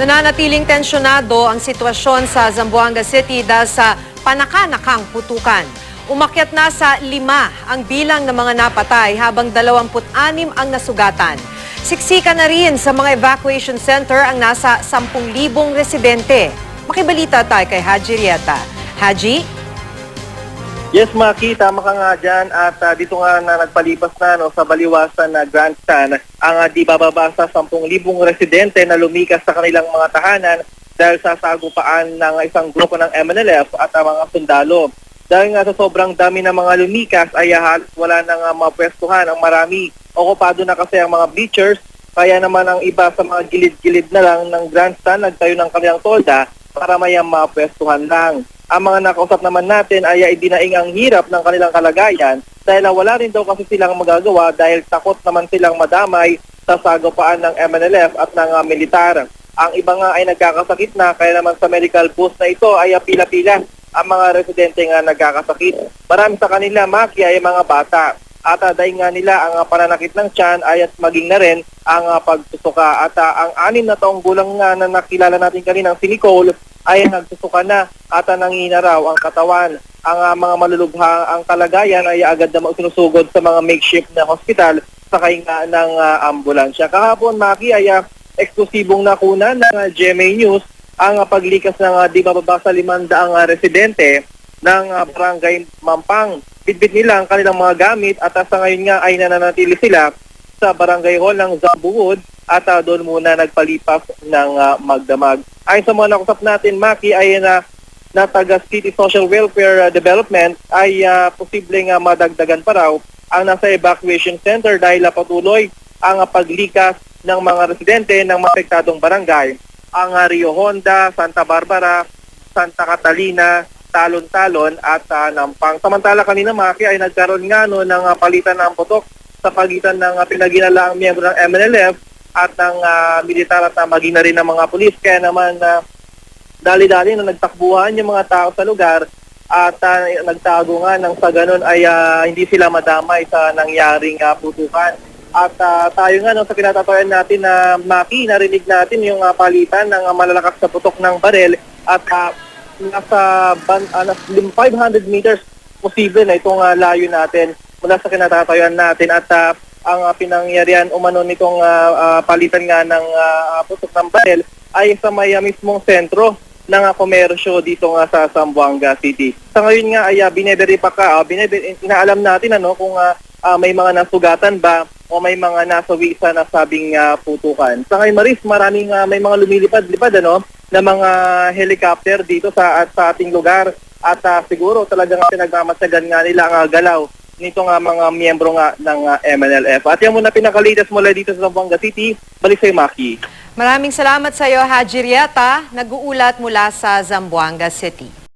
Nananatiling tensyonado ang sitwasyon sa Zamboanga City dahil sa panakanakang putukan. Umakyat na sa 5 ang bilang ng mga napatay habang 26 ang nasugatan. Siksika na rin sa mga evacuation center ang nasa 10,000 residente. Makibalita tayo kay Haji Rieta. Haji? Yes, Maki, tama ka nga dyan at dito nga na nagpalipas na sa baliwasan na grandstand ang di bababa sa 10,000 residente na lumikas sa kanilang mga tahanan dahil sa sagupaan ng isang grupo ng MNLF at mga sundalo. Dahil nga sa sobrang dami ng mga lumikas ay halos wala nang mapwestuhan ang marami. Okupado na kasi ang mga bleachers, kaya naman ang iba sa mga gilid-gilid na lang ng grandstand nagtayo ng kanilang tolda para may mapwestuhan lang. Ang mga nakausap naman natin ay idinaing ang hirap ng kanilang kalagayan dahil wala rin daw kasi silang magagawa dahil takot naman silang madamay sa sagupaan ng MNLF at ng militar. Ang iba nga ay nagkakasakit na kaya naman sa medical post na ito ay pila-pila ang mga residente nga nagkakasakit. Marami sa kanila, Maki, ay mga bata. At dahil nga nila ang pananakit ng tiyan ay at maging na rin ang pagsusuka. At ang 6 na taong gulang nga na nakilala natin kanina, si Nicole, ay nagsusuka na at nangihina raw ang katawan. Ang mga malulubha ang kalagayan ay agad na sinusugod sa mga makeshift na hospital sakay nga ng ambulansya. Kahapon, Maki, ay eksklusibong nakuna ng GMA News ang paglikas ng di bababa sa 500 residente ng barangay Mampang. Bitbit nila ang kanilang mga gamit at sa ngayon nga ay nananatili sila sa barangay hall ng Zambuwood at doon muna nagpalipas ng magdamag. Ayon sa mga nakusap natin, Maki, ay na taga City Social Welfare Development ay posibleng madagdagan pa raw ang nasa evacuation center dahil patuloy ang paglikas ng mga residente ng mapektadong barangay. Ang Rio Honda, Santa Barbara, Santa Catalina, Talon-Talon at Nampang. Samantala kanina, Maki, ay nagkaroon nga ng palitan ng putok sa pagitan ng pinaginalaang miyembro ng MNLF at ng militar at maging na rin ng mga pulis. Kaya naman dali-dali na nagtakbuhan yung mga tao sa lugar at nagtago nga nang sa ganun ay hindi sila madamay sa nangyaring putukan. At tayo nga sa kinatatayan natin na Maki, narinig natin yung palitan ng malalakas na putok ng barel at nasa 500 meters posible na itong layo natin mula sa kinatatayuan natin at ang pinangyarihan umano nitong palitan nga ng putok ng barel ay sa may mismong sentro ng komersyo dito nga sa Zamboanga City. Sa ngayon nga ay inaalam natin kung may mga nasugatan ba o may mga nasawi sa nasabing putukan. Sa ngayon, Maris, may mga lumilipad-lipad na mga helicopter dito sa ating lugar at siguro talagang pinagmamasyagan nga nila ang galaw nito nga mga miyembro nga ng MNLF. At yan muna pinakalitas mula dito sa Zamboanga City. Balik sa'yo, Maki. Maraming salamat sa iyo, Haji Rieta, nag-uulat mula sa Zamboanga City.